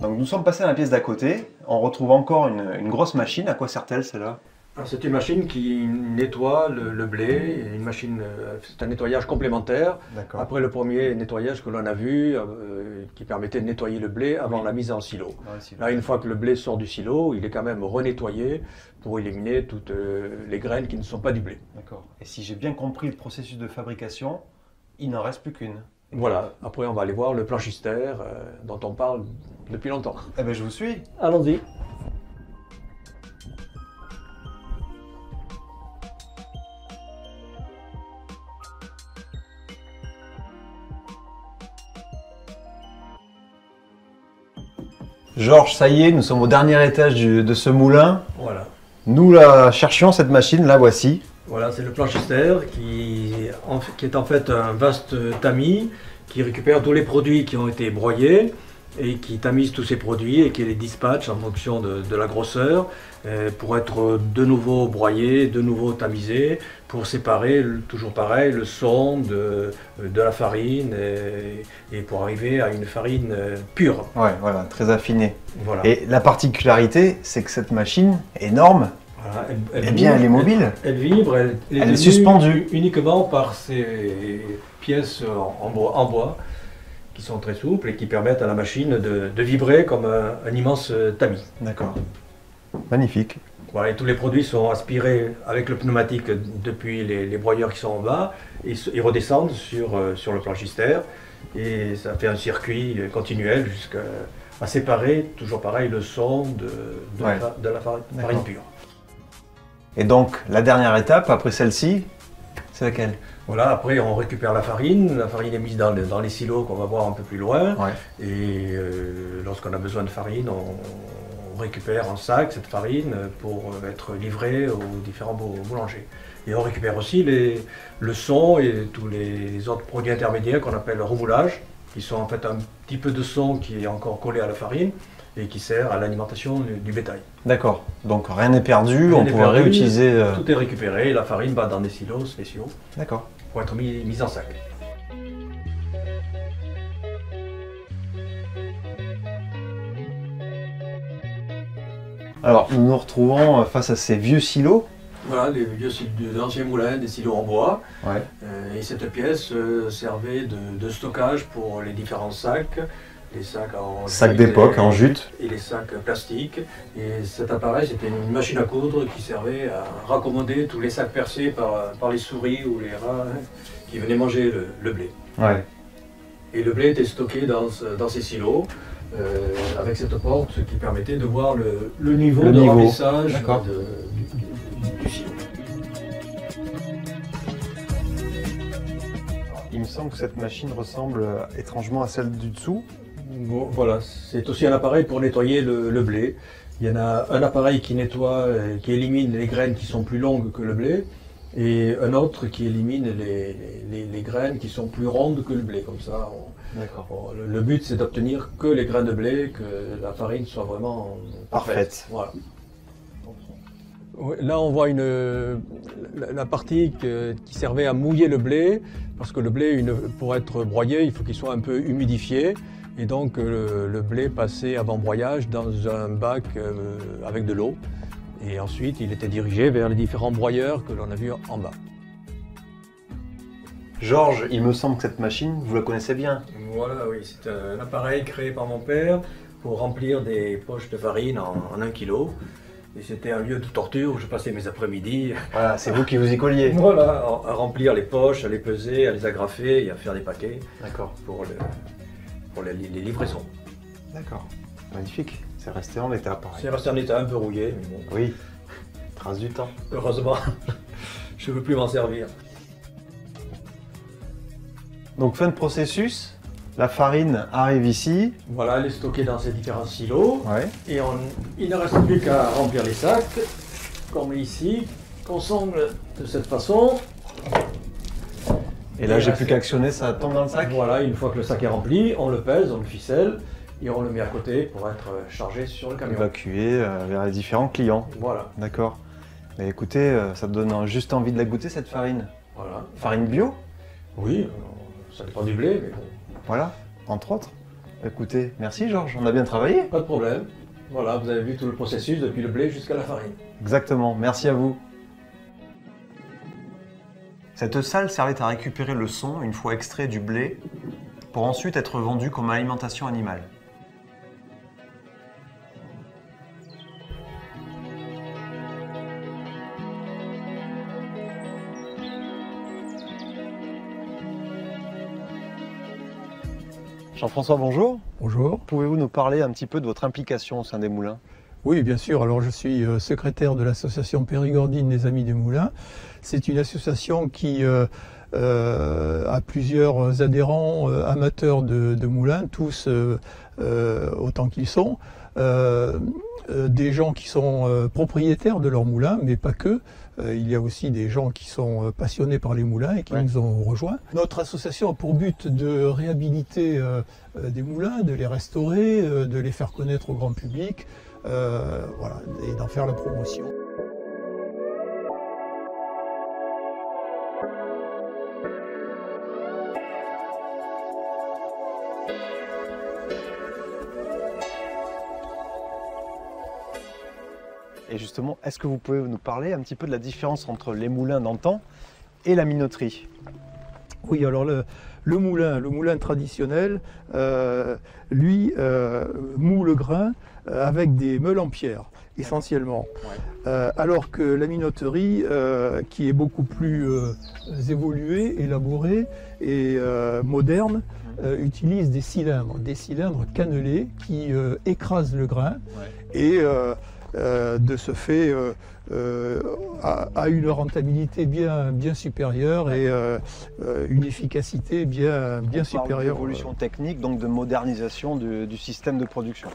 Donc nous sommes passés à la pièce d'à côté, on retrouve encore une grosse machine. À quoi sert-elle celle-là? C'est une machine qui nettoie le blé, c'est un nettoyage complémentaire. D'accord. Après le premier nettoyage que l'on a vu, qui permettait de nettoyer le blé avant la mise en silo. Là, une fois que le blé sort du silo, il est quand même renettoyé pour éliminer toutes les graines qui ne sont pas du blé. D'accord. Et si j'ai bien compris le processus de fabrication, il n'en reste plus qu'une. Voilà, après on va aller voir le planchistère dont on parle depuis longtemps. Eh bien je vous suis. Allons-y. Georges, ça y est, nous sommes au dernier étage de ce moulin. Voilà. Nous la cherchions, cette machine, la voici. Voilà, c'est le planchistère qui est en fait un vaste tamis qui récupère tous les produits qui ont été broyés et qui tamise tous ces produits et qui les dispatche en fonction de la grosseur pour être de nouveau broyés, de nouveau tamisés, pour séparer, toujours pareil, le son de la farine et pour arriver à une farine pure. Ouais, voilà, très affinée. Voilà. Et la particularité, c'est que cette machine, énorme, Voilà, elle est mobile. Elle vibre, elle est suspendue. Uniquement par ces pièces en bois qui sont très souples et qui permettent à la machine de vibrer comme un immense tamis. D'accord. Magnifique. Voilà, et tous les produits sont aspirés avec le pneumatique depuis les broyeurs qui sont en bas et ils redescendent sur le planchistère et ça fait un circuit continuel jusqu'à séparer, toujours pareil, le son de la farine pure. Et donc, la dernière étape, après celle-ci, c'est laquelle? Voilà, après on récupère la farine est mise dans les silos qu'on va voir un peu plus loin. Ouais. Et lorsqu'on a besoin de farine, on récupère en sac cette farine pour être livrée aux différents boulangers. Et on récupère aussi le son et tous les autres produits intermédiaires qu'on appelle remoulage, qui sont en fait un petit peu de son qui est encore collé à la farine et qui sert à l'alimentation du bétail. D'accord, donc rien n'est perdu, on pourra réutiliser... Tout est récupéré et la farine va dans des silos spéciaux. D'accord. Pour être mise en sac. Alors, nous nous retrouvons face à ces vieux silos. Voilà, les anciens moulins, des silos en bois. Ouais. Et cette pièce servait de stockage pour les différents sacs. Les sacs en sacs d'époque, en jute. Et les sacs plastiques. Et cet appareil, c'était une machine à coudre qui servait à raccommoder tous les sacs percés par les souris ou les rats qui venaient manger le blé. Ouais. Et le blé était stocké dans ces silos, avec cette porte qui permettait de voir le niveau de remplissage du silo. Il me semble que cette machine ressemble étrangement à celle du dessous. Bon, voilà, c'est aussi un appareil pour nettoyer le blé. Il y en a un appareil qui nettoie, qui élimine les graines qui sont plus longues que le blé, et un autre qui élimine les graines qui sont plus rondes que le blé. Comme ça, le but c'est d'obtenir que les graines de blé, que la farine soit vraiment parfaite. Voilà. Là, on voit la partie qui servait à mouiller le blé, parce que le blé, pour être broyé, il faut qu'il soit un peu humidifié. Et donc, le blé passait avant broyage dans un bac avec de l'eau. Et ensuite, il était dirigé vers les différents broyeurs que l'on a vus en bas. Georges, il me semble que cette machine, vous la connaissez bien. Voilà, oui, c'est un appareil créé par mon père pour remplir des poches de farine en 1 kg. Et c'était un lieu de torture où je passais mes après-midi. Voilà, c'est vous qui vous y colliez. Voilà, à remplir les poches, à les peser, à les agrafer et à faire des paquets. D'accord. Pour les livraisons. D'accord. Magnifique. C'est resté en état, pareil. C'est resté en état un peu rouillé, mais bon. Oui. Trace du temps. Heureusement, je ne veux plus m'en servir. Donc, fin de processus. La farine arrive ici. Voilà, elle est stockée dans ces différents silos. Ouais. Et il ne reste plus qu'à remplir les sacs, comme ici, qu'on sangle de cette façon. Et là, j'ai plus qu'à actionner, ça tombe dans le sac. Voilà, une fois que le sac est rempli, on le pèse, on le ficelle et on le met à côté pour être chargé sur le camion. Évacué vers les différents clients. Voilà. D'accord. Mais écoutez, ça me donne juste envie de la goûter, cette farine. Voilà. Farine bio? Oui, ça dépend du blé, mais bon. Voilà, entre autres. Écoutez, merci Georges, on a bien travaillé. Pas de problème. Voilà, vous avez vu tout le processus depuis le blé jusqu'à la farine. Exactement, merci à vous. Cette salle servait à récupérer le son une fois extrait du blé pour ensuite être vendu comme alimentation animale. Jean-François, bonjour. Bonjour. Pouvez-vous nous parler un petit peu de votre implication au sein des moulins? Oui, bien sûr. Alors, je suis secrétaire de l'association périgordine des Amis des Moulins. C'est une association qui a plusieurs adhérents amateurs de moulins, tous autant qu'ils sont. Des gens qui sont propriétaires de leurs moulins, mais pas que. Il y a aussi des gens qui sont passionnés par les moulins et qui nous ont rejoints. Notre association a pour but de réhabiliter des moulins, de les restaurer, de les faire connaître au grand public, voilà, et d'en faire la promotion. Et justement, est-ce que vous pouvez nous parler un petit peu de la différence entre les moulins d'antan et la minoterie? Oui, alors le moulin traditionnel, lui, moule le grain avec des meules en pierre, essentiellement. Alors que la minoterie, qui est beaucoup plus évoluée, élaborée et moderne, utilise des cylindres cannelés qui écrasent le grain et de ce fait a une rentabilité bien supérieure et une efficacité bien supérieure. D'évolution technique, donc de modernisation du système de production.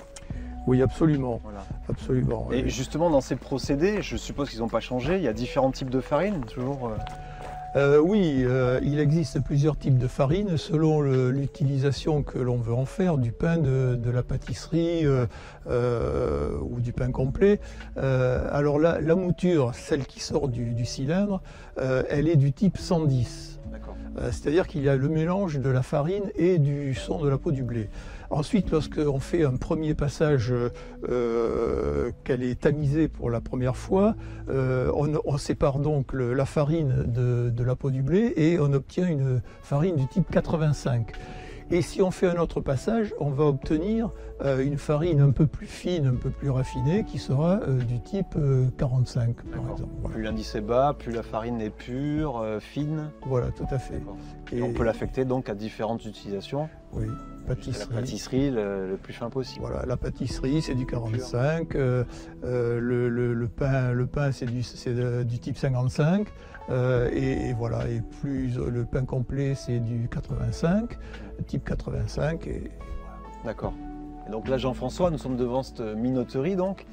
Oui, absolument. Voilà. Absolument. Et justement, dans ces procédés, je suppose qu'ils n'ont pas changé, il y a différents types de farine, toujours Oui, il existe plusieurs types de farine selon l'utilisation que l'on veut en faire, du pain, de la pâtisserie ou du pain complet. Alors la mouture, celle qui sort du cylindre, elle est du type 110. C'est-à-dire qu'il y a le mélange de la farine et du son de la peau du blé. Ensuite, lorsqu'on fait un premier passage, qu'elle est tamisée pour la première fois, on sépare donc la farine de la peau du blé et on obtient une farine du type 85. Et si on fait un autre passage, on va obtenir une farine un peu plus fine, un peu plus raffinée, qui sera du type 45, par exemple. Voilà. Plus l'indice est bas, plus la farine est pure, fine. Voilà, tout à fait. Et on peut l'affecter donc à différentes utilisations. Oui, pâtisserie. La pâtisserie, le plus fin possible. Voilà, la pâtisserie, c'est du 45. Le pain, c'est du type 55. Et voilà, et plus le pain complet, c'est du 85, type 85. Et voilà. D'accord. Et donc là, Jean-François, nous sommes devant cette minoterie, donc.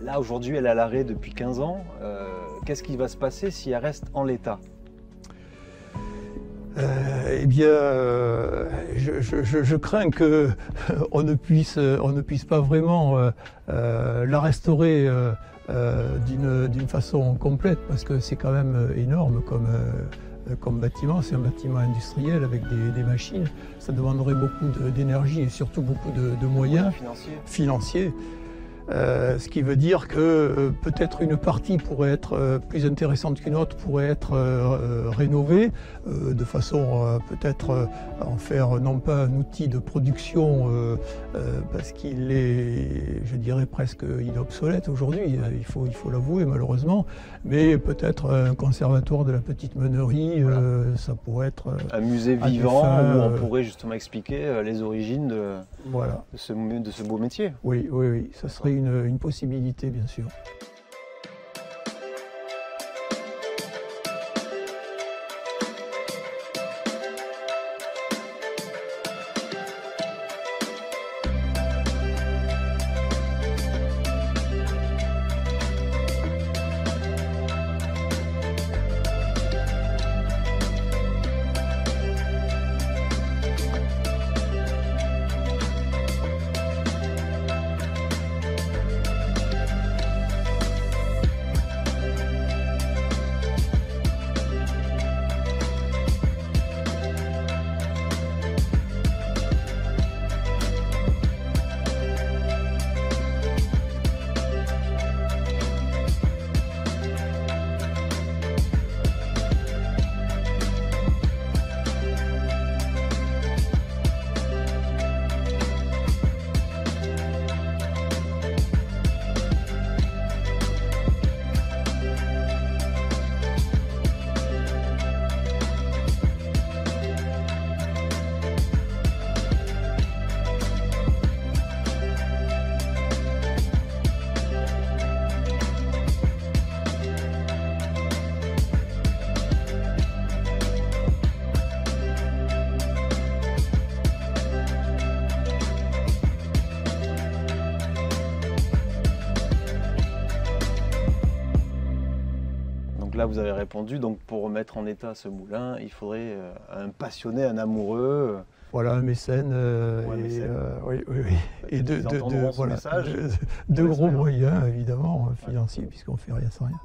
Là, aujourd'hui, elle est à l'arrêt depuis 15 ans. Qu'est-ce qui va se passer si elle reste en l'état? Eh bien, je crains que on ne puisse pas vraiment la restaurer d'une façon complète, parce que c'est quand même énorme comme bâtiment. C'est un bâtiment industriel avec des machines. Ça demanderait beaucoup d'énergie et surtout beaucoup de moyens financiers. Ce qui veut dire que peut-être une partie pourrait être plus intéressante qu'une autre, pourrait être rénovée de façon peut-être à en faire non pas un outil de production parce qu'il est, je dirais presque, il est obsolète aujourd'hui, il faut l'avouer malheureusement, mais peut-être un conservatoire de la petite meunerie, voilà. Ça pourrait être un musée vivant où on pourrait justement expliquer les origines de ce beau métier. Oui, ça serait une possibilité, bien sûr. là, vous avez répondu, donc pour remettre en état ce moulin, il faudrait un passionné, un amoureux. Voilà, un mécène, oui, et de gros moyens, évidemment, financiers, puisqu'on ne fait rien sans rien.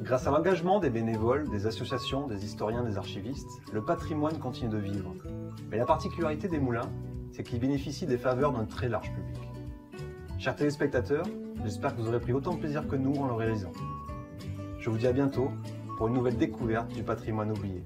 Grâce à l'engagement des bénévoles, des associations, des historiens, des archivistes, le patrimoine continue de vivre. Mais la particularité des moulins, c'est qu'ils bénéficient des faveurs d'un très large public. Chers téléspectateurs, j'espère que vous aurez pris autant de plaisir que nous en le réalisant. Je vous dis à bientôt pour une nouvelle découverte du patrimoine oublié.